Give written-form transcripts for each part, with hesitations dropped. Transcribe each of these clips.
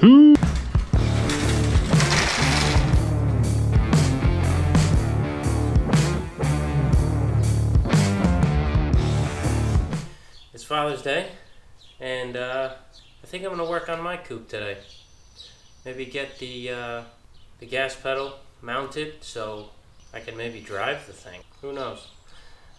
It's Father's Day, and I think I'm going to work on my coupe today. Maybe get the gas pedal mounted so I can maybe drive the thing. Who knows?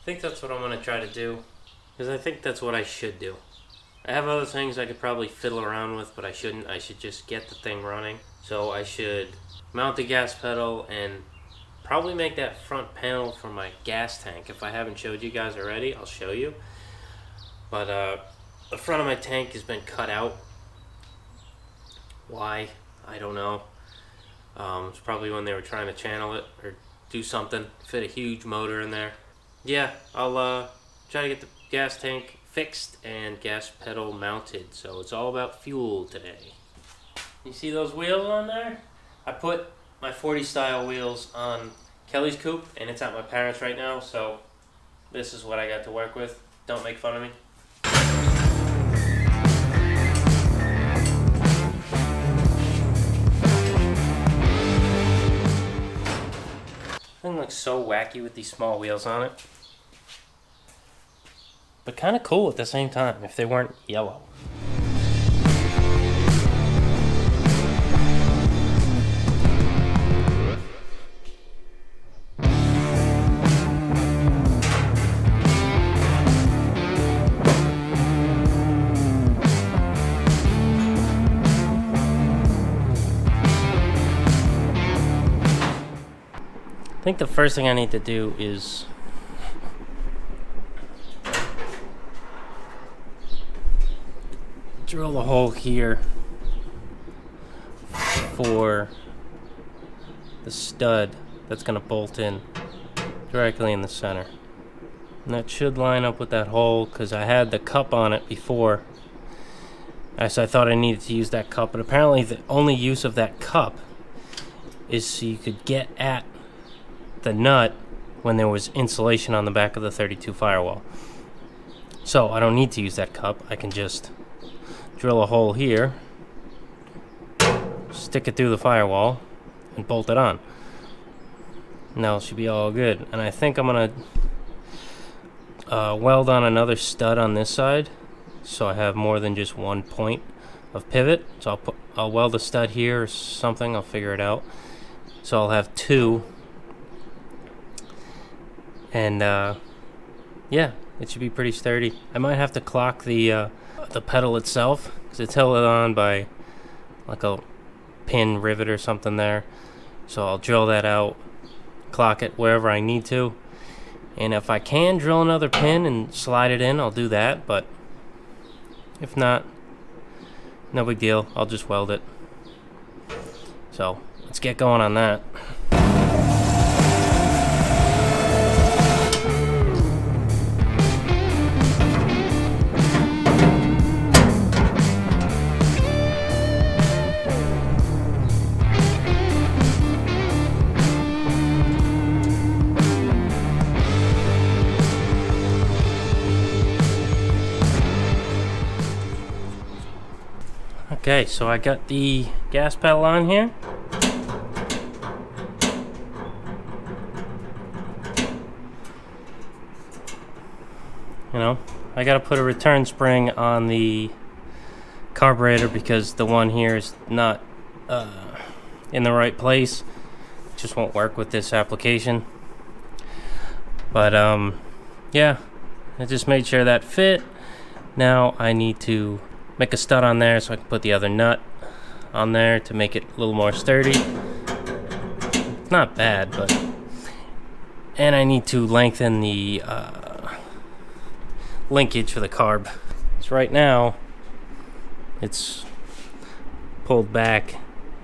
I think that's what I'm going to try to do, because I think that's what I should do. I have other things I could probably fiddle around with, but I shouldn't. I should just get the thing running. So I should mount the gas pedal and probably make that front panel for my gas tank. If I haven't showed you guys already, I'll show you. But the front of my tank has been cut out. Why? I don't know. It's probably when they were trying to channel it or do something, fit a huge motor in there. Yeah, I'll try to get the gas tank fixed and gas pedal mounted. So it's all about fuel today. You see those wheels on there? I put my 40 style wheels on Kelly's coupe, and it's at my parents' right now, so this is what I got to work with. Don't make fun of me. Thing looks so wacky with these small wheels on it, but kind of cool at the same time if they weren't yellow. I think the first thing I need to do is drill a hole here for the stud that's going to bolt in directly in the center. And that should line up with that hole, because I had the cup on it before. So I thought I needed to use that cup, but apparently the only use of that cup is so you could get at the nut when there was insulation on the back of the 32 firewall. So I don't need to use that cup. I can just drill a hole here, stick it through the firewall, and bolt it on. Now it should be all good. And I think I'm gonna weld on another stud on this side, so I have more than just one point of pivot. So I'll weld a stud here or something. I'll figure it out. So I'll have two. And yeah, it should be pretty sturdy. I might have to clock the pedal itself, because it's held on by like a pin rivet or something there. So I'll drill that out, clock it wherever I need to, and if I can drill another pin and slide it in, I'll do that. But if not, no big deal. I'll just weld it. So let's get going on that. Okay, so I got the gas pedal on here. You know, I gotta put a return spring on the carburetor because the one here is not in the right place. It just won't work with this application. But yeah, I just made sure that fit. Now I need to make a stud on there so I can put the other nut on there to make it a little more sturdy. It's not bad, but... And I need to lengthen the linkage for the carb. So right now, it's pulled back,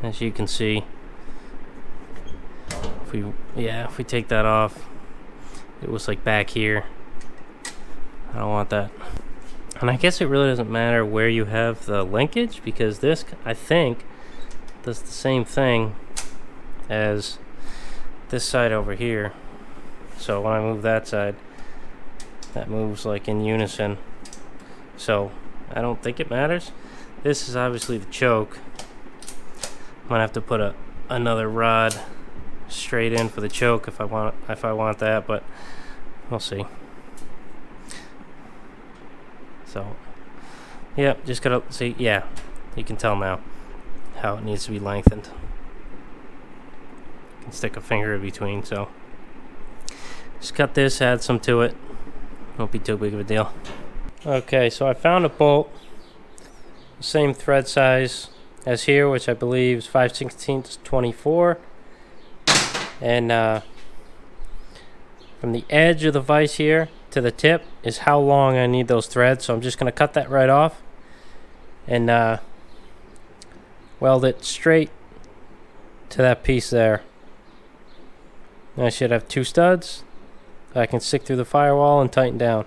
as you can see. If we take that off, it was like back here. I don't want that. And I guess it really doesn't matter where you have the linkage, because this, I think, does the same thing as this side over here. So when I move that side, that moves like in unison. So I don't think it matters. This is obviously the choke. Might have to put another rod straight in for the choke if I want that, but we'll see. So, yeah, just gotta see. Yeah, you can tell now how it needs to be lengthened. You can stick a finger in between, so just cut this, add some to it. Won't be too big of a deal. Okay, so I found a bolt, same thread size as here, which I believe is 5/16 24. And from the edge of the vise here to the tip is how long I need those threads. So I'm just going to cut that right off and weld it straight to that piece there. And I should have 2 studs that I can stick through the firewall and tighten down.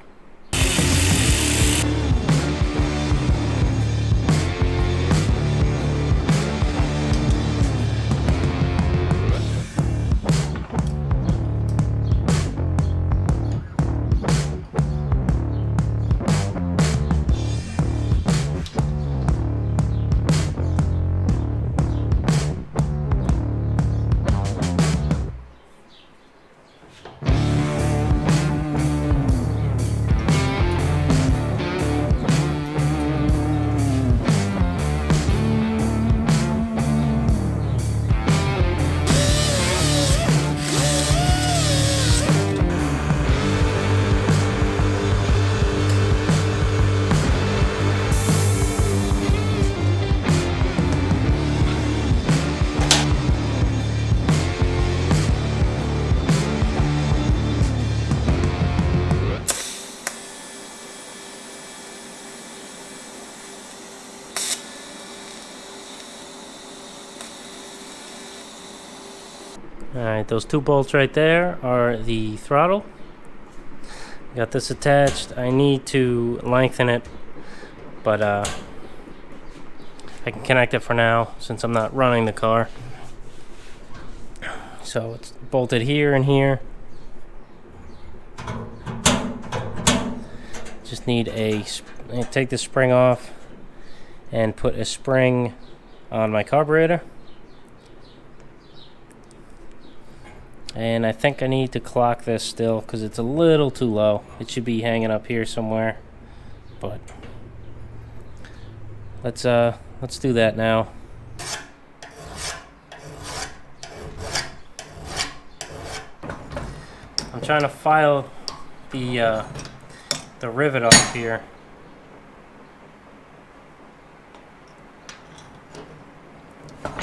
Alright, those 2 bolts right there are the throttle. Got this attached. I need to lengthen it, but I can connect it for now since I'm not running the car. So it's bolted here and here. Just need take the spring off and put a spring on my carburetor. And I think I need to clock this still because it's a little too low. It should be hanging up here somewhere. But let's do that now. I'm trying to file the rivet off here.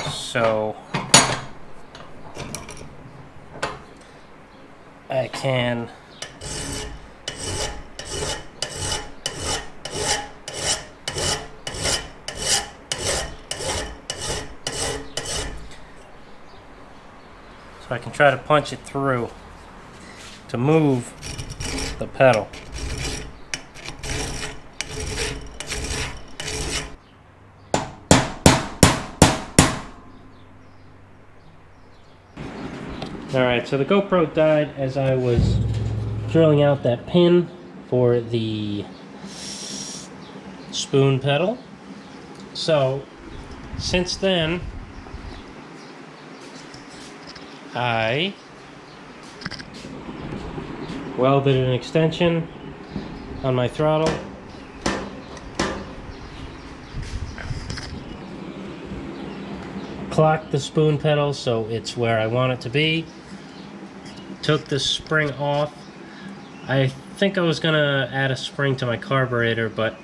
So I can try to punch it through to move the pedal. Alright, so the GoPro died as I was drilling out that pin for the spoon pedal. So, since then, I welded an extension on my throttle. Clocked the spoon pedal so it's where I want it to be. Took the spring off. I think I was gonna add a spring to my carburetor, but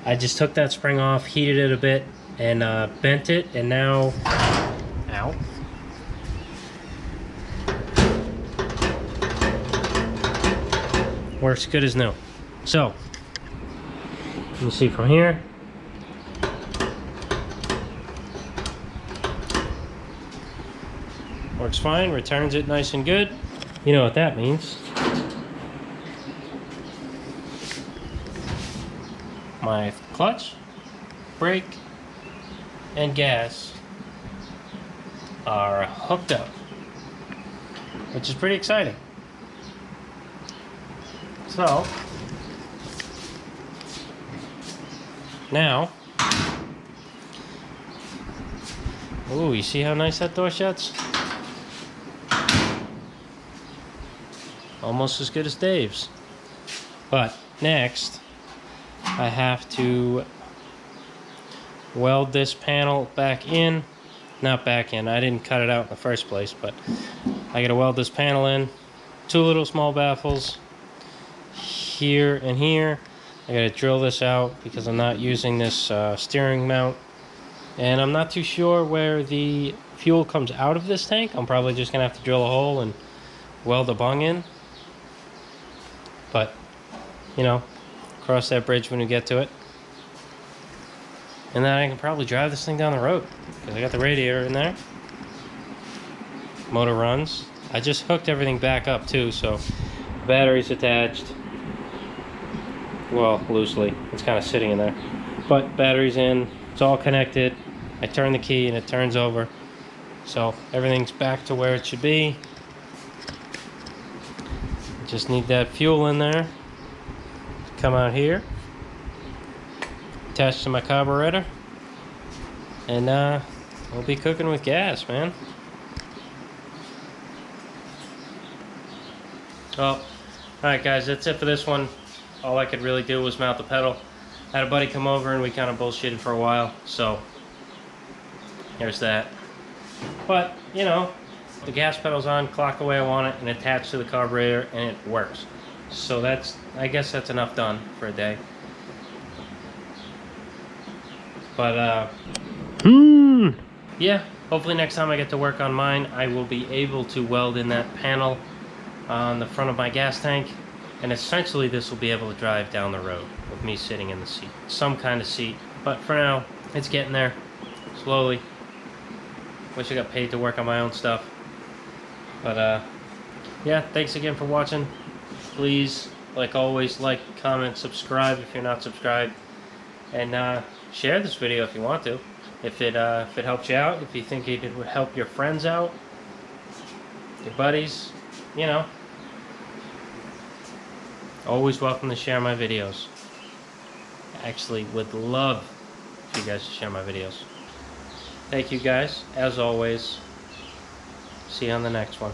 I just took that spring off, heated it a bit, and bent it, and now, ow. Works good as new. So, you see from here, works fine, returns it nice and good. You know what that means. My clutch, brake, and gas are hooked up, which is pretty exciting. So, now, Ooh, you see how nice that door shuts? Almost as good as Dave's. But next, I have to weld this panel back in. Not back in, I didn't cut it out in the first place, but I gotta weld this panel in. 2 little small baffles here and here. I gotta drill this out because I'm not using this steering mount. And I'm not too sure where the fuel comes out of this tank. I'm probably just gonna have to drill a hole and weld a bung in. But, you know, cross that bridge when we get to it. And then I can probably drive this thing down the road because I got the radiator in there. Motor runs. I just hooked everything back up too, so the battery's attached. Well, loosely. It's kind of sitting in there. But battery's in. It's all connected. I turn the key and it turns over. So everything's back to where it should be. Just need that fuel in there. Come out here. Attached to my carburetor. And we'll be cooking with gas, man. Well, alright guys, that's it for this one. All I could really do was mount the pedal. I had a buddy come over and we kind of bullshitted for a while, so there's that. But, you know, the gas pedal's on, clock the way I want it, and attached to the carburetor, and it works. So that's, I guess that's enough done for a day. But, yeah, hopefully next time I get to work on mine, I will be able to weld in that panel on the front of my gas tank. And essentially this will be able to drive down the road with me sitting in the seat. Some kind of seat. But for now, it's getting there. Slowly. Wish I got paid to work on my own stuff. But yeah, thanks again for watching. Please, like always, like, comment, subscribe if you're not subscribed. And share this video if you want to. If it helps you out, if you think it would help your friends out, your buddies, you know. Always welcome to share my videos. Actually, would love for you guys to share my videos. Thank you guys, as always. See you on the next one.